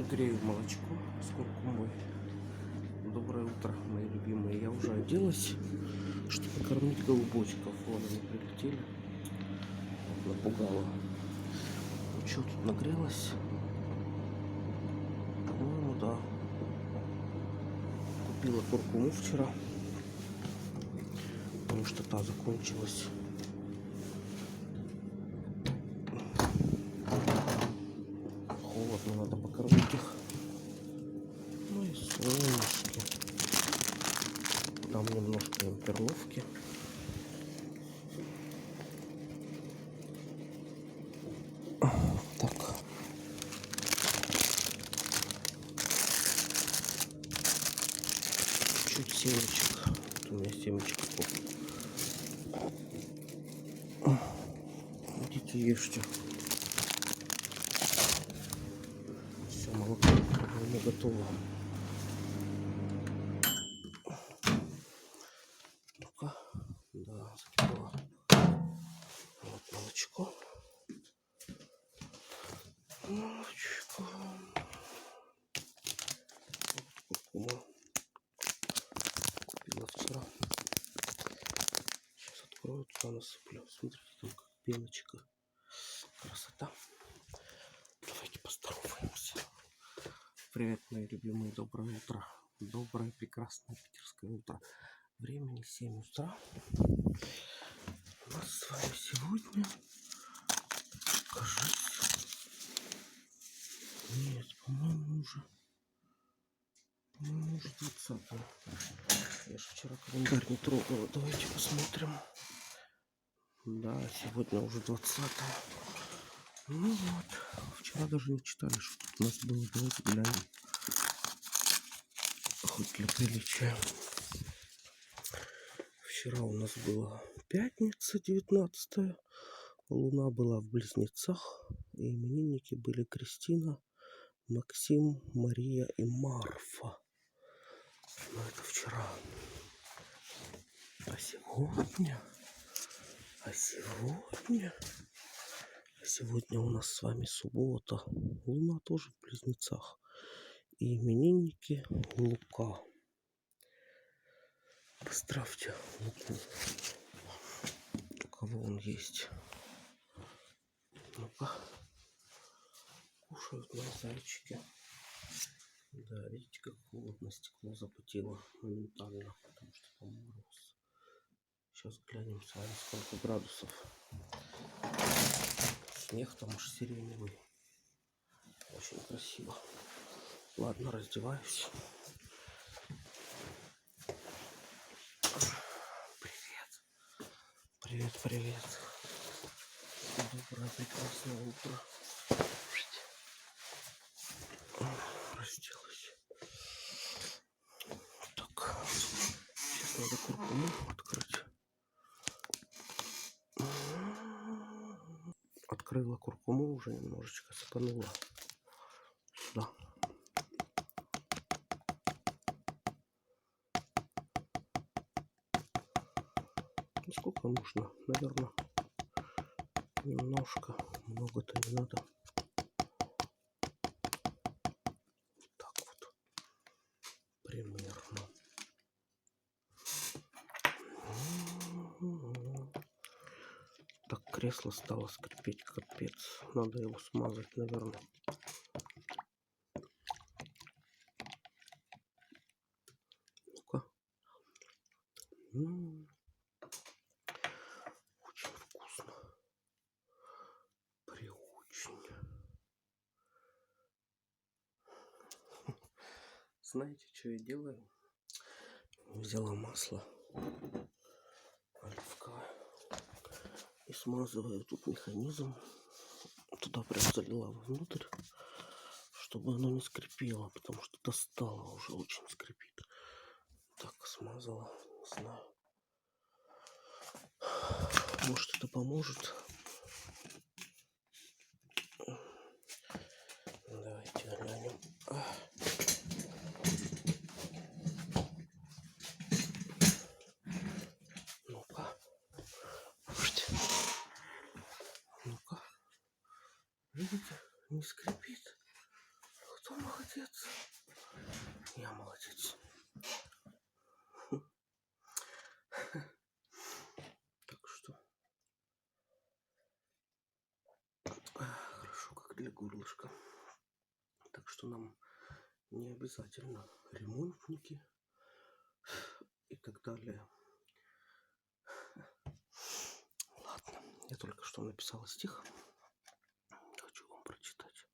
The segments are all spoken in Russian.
Грею молочко с куркумой. Доброе утро, мои любимые. Я уже оделась, чтобы кормить голубочков. Вон они прилетели. Напугала. Ну что, тут нагрелась? По-моему, да. Купила куркуму вчера, потому что та закончилась. Холодно, надо покормить их. Ну и солнышки. Там немножко им перловки. Так. Чуть семечек. Вот у меня семечек. Идите, ешьте. Все, молоко не готово. Ну-ка. Да, закипело. Вот молочко. Молочко. Куркума. Купила вчера. Сейчас открою, туда насыплю. Смотрите, там как пеночка. Красота. Давайте поздороваемся. Привет, мои любимые, доброе утро. Доброе, прекрасное питерское утро. Времени 7 утра. У нас с вами сегодня, кажется, нет, по-моему, уже 20. Я же вчера календарь не трогала. Давайте посмотрим. Да, сегодня уже 20. Ну вот, вчера даже не читали, что тут у нас было. Давайте глянем. Хоть для приличия. Вчера у нас была пятница, 19. Луна была в Близнецах. И именинники были Кристина, Максим, Мария и Марфа. Но это вчера. А сегодня у нас с вами суббота. Луна тоже в Близнецах. И именинники Лука. Поздравьте Луку. У кого он есть. Ну-ка. Кушают мои зайчики. Да, видите, как холодно, стекло запотело моментально, потому что там мороз. Сейчас глянем с вами, сколько градусов. Снег там аж сиреневый. Очень красиво. Ладно, раздеваюсь. Привет. Доброе, прекрасное утро. Разделась. Так, сейчас надо куркуму открыть. Открыла куркуму, уже немножечко сыпанула сюда. Сколько нужно? Наверное, немножко. Много-то не надо. Так вот. Примерно. Так, кресло стало скрипеть, капец. Надо его смазать, наверное. Ну-ка. Очень вкусно. Приочень. Знаете, что я делаю? Взяла масло оливковое и смазываю тут механизм. Туда прям залила внутрь, чтобы оно не скрипело, потому что достало уже, очень скрипит. Так, смазала, не знаю. Может, это поможет. Давайте глянем. Ну-ка. Ну-ка. Видите? Не скрипит. Кто мог молодец. Я молодец. Так что хорошо, как для горлышка. Так что нам не обязательно ремонтники и так далее. Ладно, я только что написала стих. Хочу вам прочитать.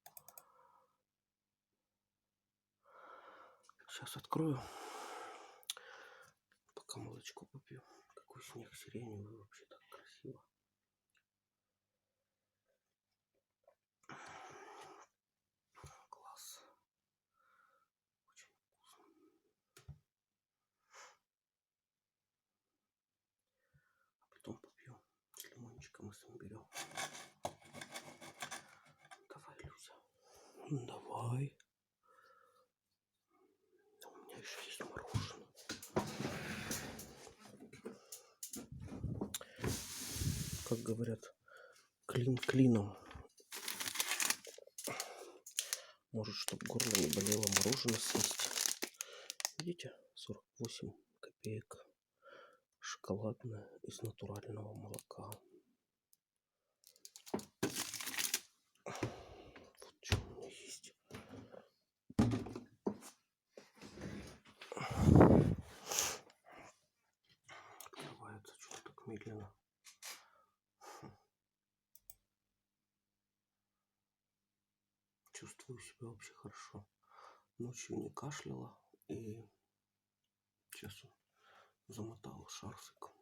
Сейчас открою. Пока молочко попью. Какой снег сиреневый, вообще так красиво. Класс. Очень вкусно. А потом попью с лимончиком и с имбирем. Давай, Люся. Давай. У меня еще есть мороженое. Как говорят, клин клином. Может, чтобы горло не болело, мороженое съесть. Видите, 48 копеек. Шоколадное из натурального молока. Вот что у меня есть. Открывается что-то так медленно. Чувствую себя вообще хорошо. Ночью не кашляла и сейчас замотала шарфиком.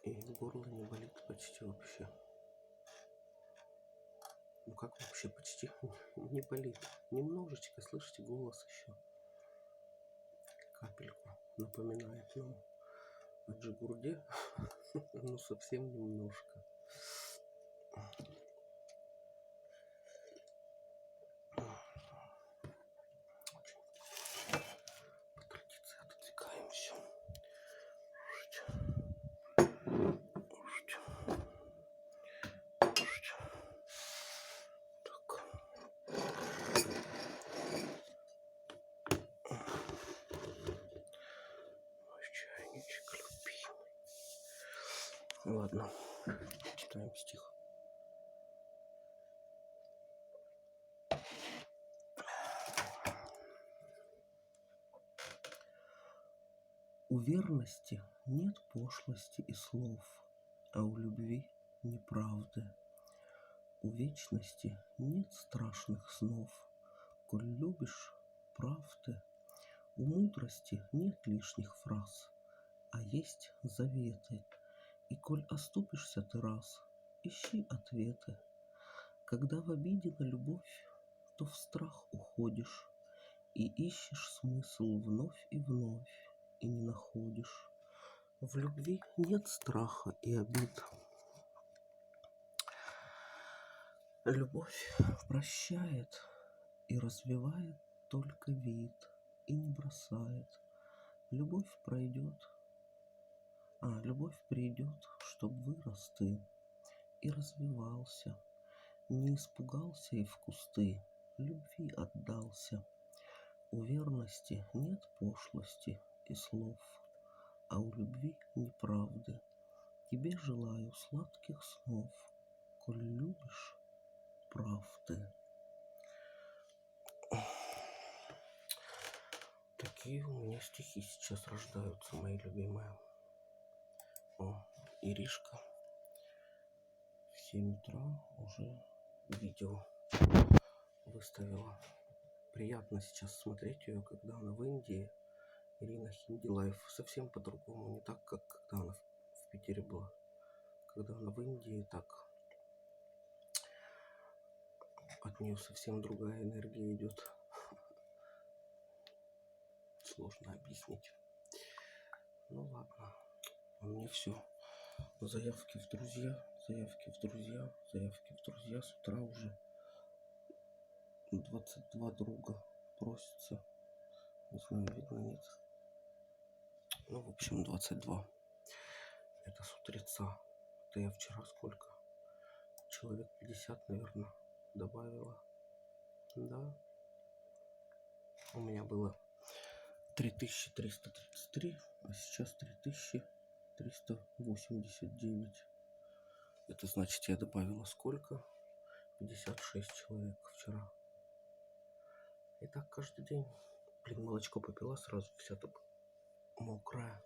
И горло не болит почти вообще. Ну как вообще почти не болит. Немножечко, слышите, голос еще. Капельку напоминает нам о Джигурде. Ну совсем немножко. По традиции отодвигаемся. Чайничек любимый. Ладно, читаем стих. У верности нет пошлости и слов, а у любви неправды. У вечности нет страшных снов, коль любишь, прав ты. У мудрости нет лишних фраз, а есть заветы. И коль оступишься ты раз, ищи ответы. Когда в обиде на любовь, то в страх уходишь и ищешь смысл вновь и вновь, и не находишь. В любви нет страха и обид. Любовь прощает и развивает только вид, и не бросает. Любовь пройдет, любовь придет, чтоб вырос ты и развивался, не испугался и в кусты любви отдался. У верности нет пошлости и слов, а у любви неправды. Тебе желаю сладких снов, коль любишь, прав ты. Такие у меня стихи сейчас рождаются, мои любимые. О, Иришка в 7 утра уже видео выставила. Приятно сейчас смотреть ее, когда она в Индии. Ирина Хинди Лайф. Совсем по-другому, не так, как когда она в Питере была. Когда она в Индии, так от нее совсем другая энергия идет. Сложно объяснить. Ну ладно. У меня все. Заявки в друзья, заявки в друзья, заявки в друзья. С утра уже 22 друга просятся. Не знаю, видно, нет. Ну, в общем, 22. Это с утреца. Это я вчера сколько? Человек 50, наверное, добавила. Да. У меня было 3333, а сейчас 3389. Это значит, я добавила сколько? 56 человек вчера. И так каждый день. Блин, молочко попила сразу, вся так мокрая.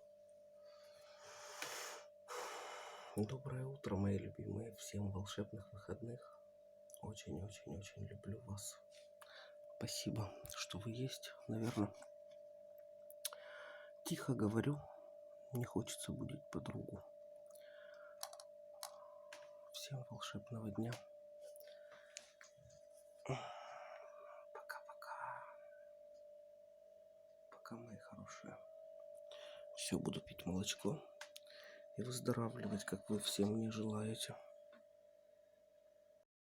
Доброе утро, мои любимые. Всем волшебных выходных. Очень-очень-очень люблю вас. Спасибо, что вы есть. Наверное, тихо говорю. Не хочется будить подругу. Всем волшебного дня. Пока-пока. Пока, мои хорошие. Все, буду пить молочко и выздоравливать, как вы все мне желаете.